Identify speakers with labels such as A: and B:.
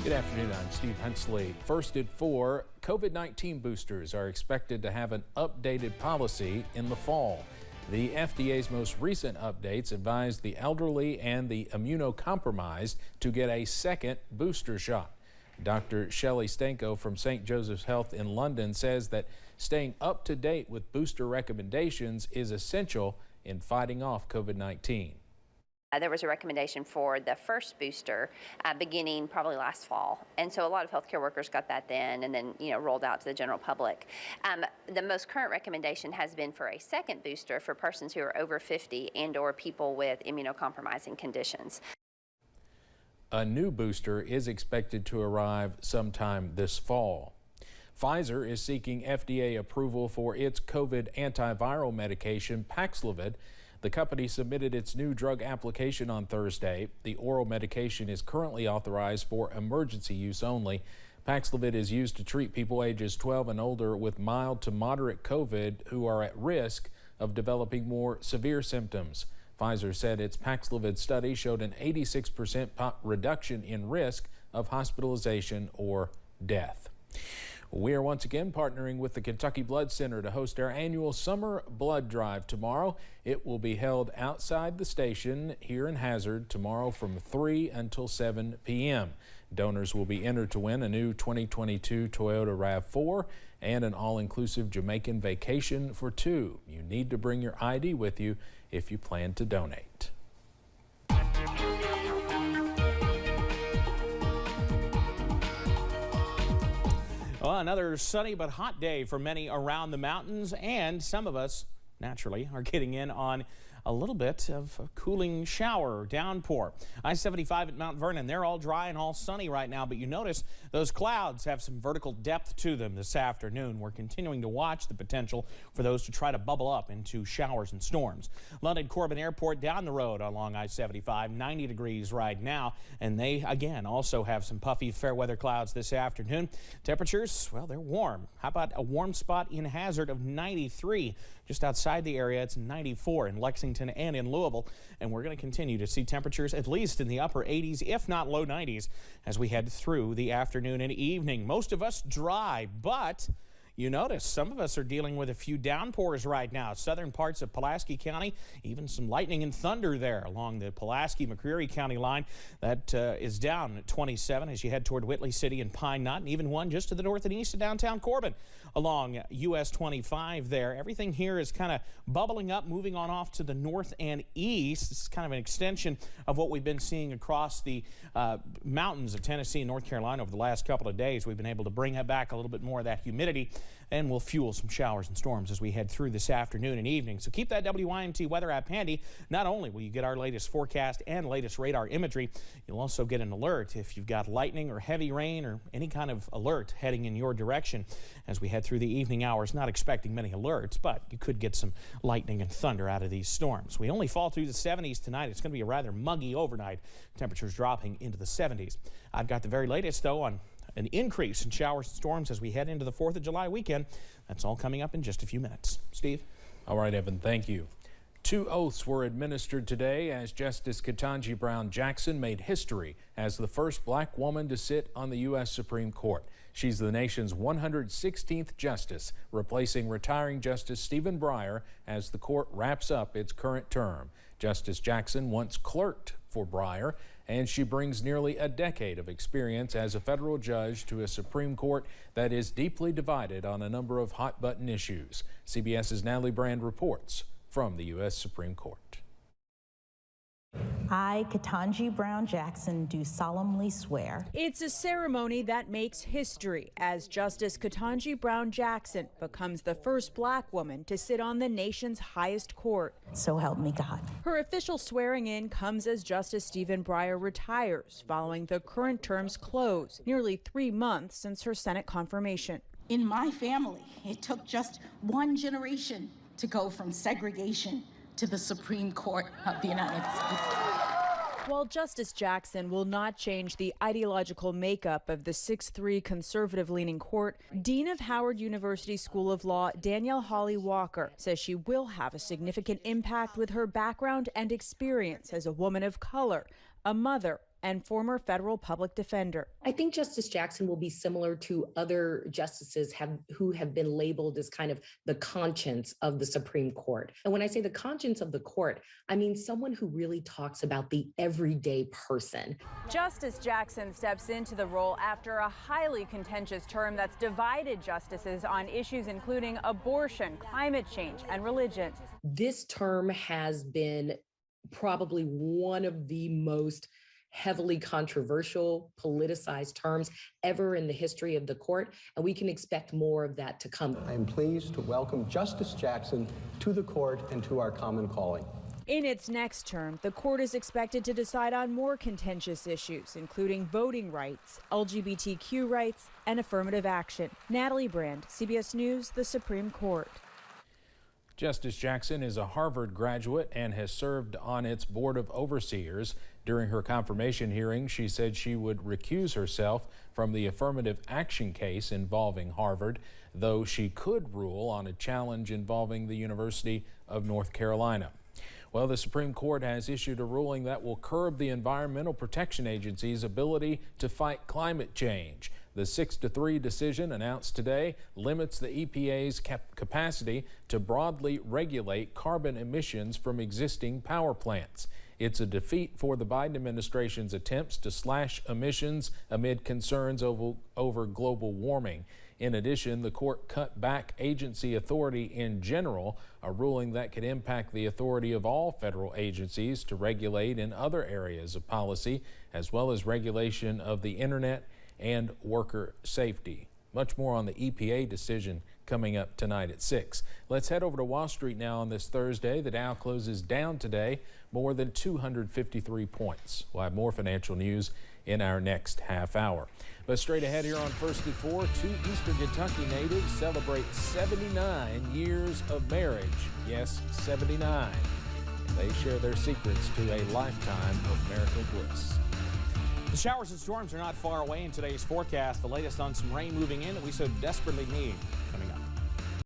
A: Good afternoon, I'm Steve Hensley. First at 4, COVID-19 boosters are expected to have an updated policy in the fall. The FDA's most recent updates advise the elderly and the immunocompromised to get a second booster shot. Dr. Shelley Stanko from St. Joseph's Health in London says that staying up to date with booster recommendations is essential in fighting off COVID-19.
B: There was a recommendation for the first booster beginning probably last fall. And so a lot of healthcare workers got that then and then, rolled out to the general public. The most current recommendation has been for a second booster for persons who are over 50 and or people with immunocompromising conditions.
A: A new booster is expected to arrive sometime this fall. Pfizer is seeking FDA approval for its COVID antiviral medication Paxlovid. The company submitted its new drug application on Thursday. The oral medication is currently authorized for emergency use only. Paxlovid is used to treat people ages 12 and older with mild to moderate COVID who are at risk of developing more severe symptoms. Pfizer said its Paxlovid study showed an 86% reduction in risk of hospitalization or death. We are once again partnering with the Kentucky Blood Center to host our annual summer blood drive tomorrow. It will be held outside the station here in Hazard tomorrow from 3 until 7 p.m. Donors will be entered to win a new 2022 Toyota RAV4 and an all-inclusive Jamaican vacation for two. You need to bring your ID with you if you plan to donate.
C: Well, another sunny but hot day for many around the mountains, and some of us, naturally, are getting in on a little bit of a cooling shower or downpour. I-75 at Mount Vernon, they're all dry and all sunny right now, but you notice those clouds have some vertical depth to them this afternoon. We're continuing to watch the potential for those to try to bubble up into showers and storms. London Corbin Airport down the road along I-75, 90 degrees right now, and they, again, also have some puffy fair weather clouds this afternoon. Temperatures, well, they're warm. How about a warm spot in Hazard of 93? Just outside the area, it's 94 in Lexington and in Louisville, and we're going to continue to see temperatures at least in the upper 80s, if not low 90s, as we head through the afternoon and evening. Most of us dry, but you notice some of us are dealing with a few downpours right now. Southern parts of Pulaski County, even some lightning and thunder there along the Pulaski-McCreary County line. That is down at 27 as you head toward Whitley City and Pine Knot, and even one just to the north and east of downtown Corbin along US 25 there. Everything here is kind of bubbling up, moving on off to the north and east. This is kind of an extension of what we've been seeing across the mountains of Tennessee and North Carolina over the last couple of days. We've been able to bring back a little bit more of that humidity, and will fuel some showers and storms as we head through this afternoon and evening. So keep that WYMT weather app handy. Not only will you get our latest forecast and latest radar imagery, you'll also get an alert if you've got lightning or heavy rain or any kind of alert heading in your direction as we head through the evening hours. Not expecting many alerts, but you could get some lightning and thunder out of these storms. We only fall through the 70s tonight. It's going to be a rather muggy overnight. Temperatures dropping into the 70s. I've got the very latest, though, on an increase in showers and storms as we head into the 4th of July weekend. That's all coming up in just a few minutes. Steve?
A: All right, Evan, thank you. 2 oaths were administered today as Justice Ketanji Brown Jackson made history as the first black woman to sit on the U.S. Supreme Court. She's the nation's 116th justice, replacing retiring Justice Stephen Breyer as the court wraps up its current term. Justice Jackson once clerked for Breyer, and she brings nearly a decade of experience as a federal judge to a Supreme Court that is deeply divided on a number of hot-button issues. CBS's Natalie Brand reports from the U.S. Supreme Court.
D: I, Ketanji Brown Jackson, do solemnly swear.
E: It's a ceremony that makes history as Justice Ketanji Brown Jackson becomes the first black woman to sit on the nation's highest court.
D: So help me God.
E: Her official swearing in comes as Justice Stephen Breyer retires following the current term's close, nearly 3 months since her Senate confirmation.
F: In my family, it took just one generation to go from segregation to the Supreme Court of the United States.
E: While Justice Jackson will not change the ideological makeup of the 6'3" conservative-leaning court, Dean of Howard University School of Law Danielle Holly Walker says she will have a significant impact with her background and experience as a woman of color, a mother, and former federal public defender.
G: I think Justice Jackson will be similar to other justices who have been labeled as kind of the conscience of the Supreme Court. And when I say the conscience of the court, I mean someone who really talks about the everyday person.
E: Justice Jackson steps into the role after a highly contentious term that's divided justices on issues including abortion, climate change, and religion.
G: This term has been probably one of the most heavily controversial, politicized terms ever in the history of the court, and we can expect more of that to come.
H: I am pleased to welcome Justice Jackson to the court and to our common calling.
E: In its next term, the court is expected to decide on more contentious issues, including voting rights, LGBTQ rights, and affirmative action. Natalie Brand, CBS News, the Supreme Court.
A: Justice Jackson is a Harvard graduate and has served on its Board of Overseers. During her confirmation hearing, she said she would recuse herself from the affirmative action case involving Harvard, though she could rule on a challenge involving the University of North Carolina. Well, the Supreme Court has issued a ruling that will curb the Environmental Protection Agency's ability to fight climate change. The 6-3 decision announced today limits the EPA's capacity to broadly regulate carbon emissions from existing power plants. It's a defeat for the Biden administration's attempts to slash emissions amid concerns over global warming. In addition, the court cut back agency authority in general, a ruling that could impact the authority of all federal agencies to regulate in other areas of policy, as well as regulation of the internet and worker safety. Much more on the EPA decision coming up tonight at 6. Let's head over to Wall Street now on this Thursday. The Dow closes down today more than 253 points. We'll have more financial news in our next half hour. But straight ahead here on First at 4, two Eastern Kentucky natives celebrate 79 years of marriage. Yes, 79. They share their secrets to a lifetime of marital bliss.
C: The showers and storms are not far away in today's forecast. The latest on some rain moving in that we so desperately need coming up.